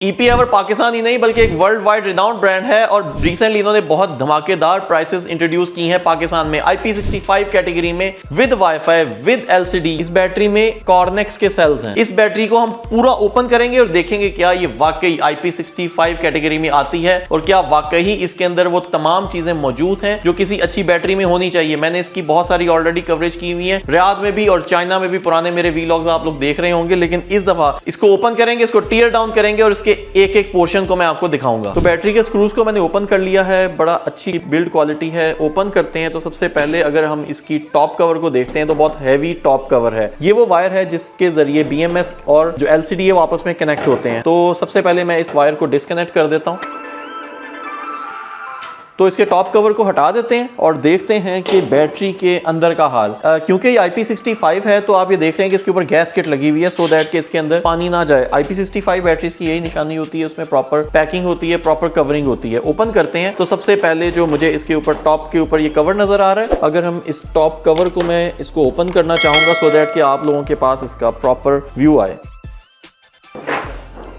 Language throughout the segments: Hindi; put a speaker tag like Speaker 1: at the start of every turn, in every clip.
Speaker 1: EPEver पाकिस्तान ही नहीं बल्कि एक वर्ल्ड वाइड रिनाउंड ब्रांड है और रिसेंटली इन्होंने बहुत धमाकेदार प्राइसेस इंट्रोड्यूस की हैं पाकिस्तान में IP65 कैटेगरी में विद वाईफाई विद LCD। इस बैटरी में कॉर्नेक्स के सेल्स हैं। इस बैटरी को हम पूरा ओपन करेंगे और देखेंगे क्या ये वाकई IP65 कैटेगरी में आती है और क्या वाकई इसके अंदर वो तमाम चीजें मौजूद हैं जो किसी अच्छी बैटरी में होनी चाहिए। मैंने इसकी बहुत सारी ऑलरेडी कवरेज की हुई है, रियाद में भी और चाइना में भी पुराने मेरे वीलॉग्स आप लोग देख रहे होंगे, लेकिन इस दफा इसको ओपन करेंगे, इसको टीयर डाउन करेंगे और इसके एक एक पोर्शन को मैं आपको दिखाऊंगा। तो बैटरी के स्क्रूज को मैंने ओपन कर लिया है, बड़ा अच्छी बिल्ड क्वालिटी है। ओपन करते हैं तो सबसे पहले अगर हम इसकी टॉप कवर को देखते हैं तो बहुत हैवी टॉप कवर है। ये वो वायर है जिसके जरिए BMS और जो LCD है वो आपस में कनेक्ट होते हैं। तो सबसे पहले मैं इस वायर को डिस्कनेक्ट कर देता हूं। तो इसके टॉप कवर को हटा देते हैं और देखते हैं कि बैटरी के अंदर का हाल। क्योंकि ये IP65 है तो आप ये देख रहे हैं कि इसके ऊपर गैस किट लगी हुई है सो दैट कि इसके अंदर पानी ना जाए। IP65 बैटरीज की यही निशानी होती है, उसमें प्रॉपर पैकिंग होती है, प्रॉपर कवरिंग होती है। ओपन करते हैं तो सबसे पहले जो मुझे इसके ऊपर टॉप के ऊपर ये कवर नजर आ रहा है, अगर हम इस टॉप कवर को मैं इसको ओपन करना चाहूंगा सो दैट कि आप लोगों के पास इसका प्रॉपर व्यू आए।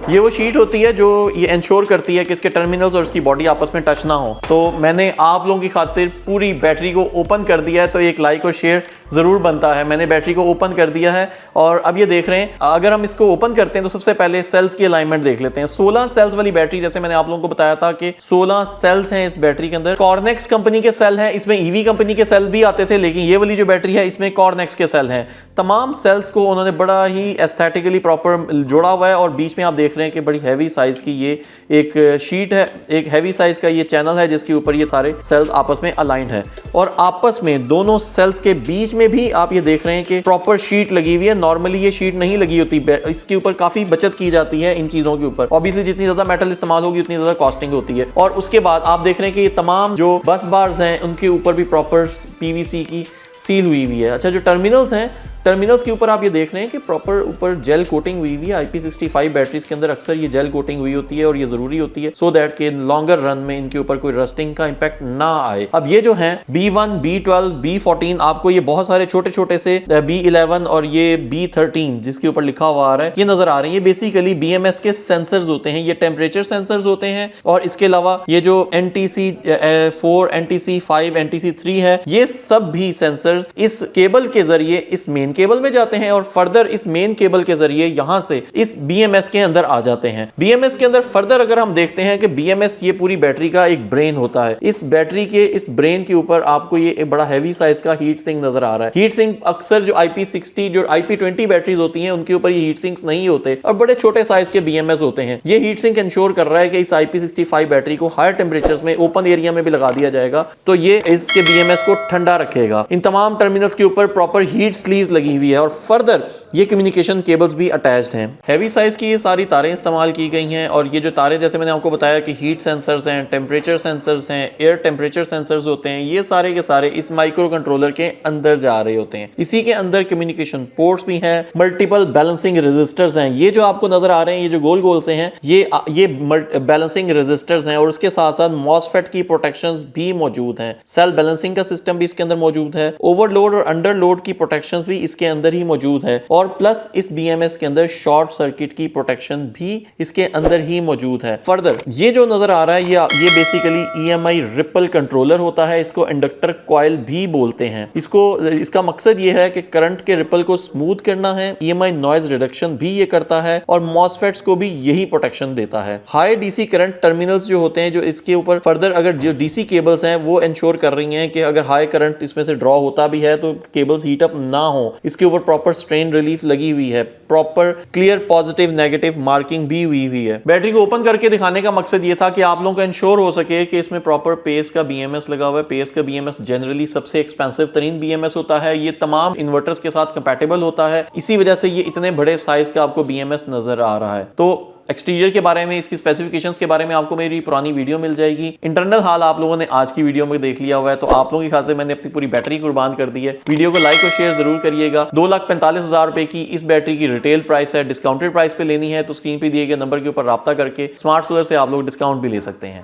Speaker 1: ये वो शीट होती है जो ये इंश्योर करती है कि इसके टर्मिनल्स और इसकी बॉडी आपस में टच ना हो। तो मैंने आप लोगों की खातिर पूरी बैटरी को ओपन कर दिया है, तो एक लाइक और शेयर ज़रूर बनता है। मैंने बैटरी को ओपन कर दिया है और अब ये देख रहे हैं, अगर हम इसको ओपन करते हैं तो सबसे पहले सेल्स की अलाइनमेंट देख लेते हैं। 16 सेल्स वाली बैटरी, जैसे मैंने आप लोगों को बताया था कि 16 सेल्स हैं इस बैटरी के अंदर। कॉर्नेक्स कंपनी के सेल हैं, इसमें EV कंपनी के सेल भी आते थे, लेकिन ये वाली जो बैटरी है इसमें कॉर्नेक्स के सेल हैं। तमाम सेल्स को उन्होंने बड़ा ही एस्थेटिकली प्रॉपर जोड़ा हुआ है और बीच में आप देख रहे हैं कि बड़ी हैवी साइज की ये एक शीट है, एक हैवी साइज का ये चैनल है जिसके ऊपर ये सारे सेल्स आपस में अलाइंड है और आपस में दोनों सेल्स के बीच में भी आप ये देख रहे हैं कि प्रॉपर शीट लगी हुई है। नॉर्मली ये शीट नहीं लगी होती, इसके ऊपर काफी बचत की जाती है इन चीजों के ऊपर। ऑब्वियसली जितनी ज्यादा मेटल इस्तेमाल होगी उतनी ज्यादा कॉस्टिंग होती है। और उसके बाद आप देख रहे हैं कि ये तमाम जो बस बार्स हैं उनके ऊपर भी प्रॉपर PVC की सील हुई हुई है। अच्छा, जो टर्मिनल्स हैं, टर्मिनल्स के ऊपर आप ये देख रहे हैं कि प्रॉपर ऊपर जेल कोटिंग हुई हुई है। IP65 बैटरीज के अंदर अक्सर ये जेल कोटिंग हुई होती है और ये जरूरी होती है सो दैट के लॉन्गर रन में इनके ऊपर कोई रस्टिंग का इंपैक्ट ना आए। अब ये जो हैं B1, B12, B14, आपको ये बहुत सारे छोटे छोटे से B11 और ये B13 जिसके ऊपर लिखा हुआ आ रहा है, ये नजर आ रही है। बेसिकली BMS के सेंसर्स होते हैं, ये टेम्परेचर सेंसर्स होते हैं और इसके अलावा ये जो NTC4, NTC5, NTC3 है, ये सब भी सेंसर्स इस केबल के जरिए इस मेन केबल में जाते हैं और फर्दर इस मेन केबल के जरिए यहां से इस BMS के अंदर आ जाते हैं। BMS के अंदर फर्दर अगर हम देखते हैं कि BMS ये पूरी बैटरी का एक ब्रेन होता है। इस बैटरी के इस ब्रेन के ऊपर आपको ये एक बड़ा हैवी साइज का हीट सिंक नजर आ रहा है। हीट सिंक अक्सर जो IP60 जो IP20 बैटरीज होती हैं उनके ऊपर ये हीट सिंक्स नहीं होते और बड़े छोटे साइज के BMS होते हैं। ये हीट सिंक इंश्योर कर रहा है कि इस IP65 बैटरी को हायर टेम्परेचर्स में ओपन एरिया में भी लगा दिया जाएगा तो ये इसके BMS को ठंडा रखेगा। इन तमाम टर्मिनल्स के ऊपर प्रॉपर हीट स्लीव्स लगी हुई है और फर्दर ये कम्युनिकेशन केबल्स भी अटैच्ड हैं। हैवी साइज की ये सारी तारें इस्तेमाल की गई हैं और ये जो तारें, जैसे मैंने आपको बताया कि हीट सेंसर्स हैं, टेम्परेचर सेंसर्स हैं, एयर टेम्परेचर सेंसर्स होते हैं, ये सारे के सारे इस माइक्रो कंट्रोलर के अंदर जा रहे होते हैं। इसी के अंदर कम्युनिकेशन पोर्ट्स भी हैं, मल्टीपल बैलेंसिंग रेजिस्टर्स हैं। ये जो आपको नजर आ रहे हैं, ये जो गोल गोल से हैं, ये बैलेंसिंग रेजिस्टर्स हैं और उसके साथ साथ मॉसफेट की प्रोटेक्शंस भी मौजूद हैं। सेल बैलेंसिंग का सिस्टम भी इसके अंदर मौजूद है। ओवरलोड और अंडरलोड की प्रोटेक्शंस भी इसके अंदर ही मौजूद है और प्लस इस BMS के अंदर शॉर्ट सर्किट की प्रोटेक्शन भी इसके अंदर ही मौजूद है। फर्दर ये जो नजर आ रहा है ये बेसिकली EMI रिपल कंट्रोलर होता है। इसको इंडक्टर कॉइल भी बोलते हैं। इसका मकसद ये है कि करंट के रिपल को स्मूथ करना है। EMI नॉइज रिडक्शन भी ये करता है और मॉसफेट्स को भी यही प्रोटेक्शन देता है। हाई DC करंट टर्मिनल्स जो होते हैं, जो इसके ऊपर फर्दर अगर जो DC केबल्स हैं वो इंश्योर कर रही हैं कि अगर हाई करंट इसमें से ड्रॉ होता भी है तो केबल्स हीट अप ना हो। इसके ऊपर प्रॉपर स्ट्रेन रिलीफ लगी हुई है, proper clear positive negative marking भी हुई है। बैटरी को ओपन करके दिखाने का मकसद ये था कि आप लोगों को इंश्योर हो सके कि इसमें प्रॉपर पेस का BMS लगा हुआ है। पेस का BMS जनरली सबसे एक्सपेंसिव तरीन BMS होता है। ये तमाम इन्वर्टर्स के साथ कंपैटिबल होता है, इसी वजह से ये इतने बड़े साइज का आपको BMS नजर आ रहा है। तो एक्सटीरियर के बारे में, इसकी स्पेसिफिकेशंस के बारे में आपको मेरी पुरानी वीडियो मिल जाएगी। इंटरनल हाल आप लोगों ने आज की वीडियो में देख लिया हुआ है, तो आप लोगों की खातिर मैंने अपनी पूरी बैटरी कुर्बान कर दी है। वीडियो को लाइक और शेयर जरूर करिएगा। 2,45,000 रुपए की इस बैटरी की रिटेल प्राइस है। डिस्काउंटेड प्राइस पे लेनी है तो स्क्रीन पे दिए गए नंबर के ऊपर राब्ता करके स्मार्ट सोलर से आप लोग डिस्काउंट भी ले सकते हैं।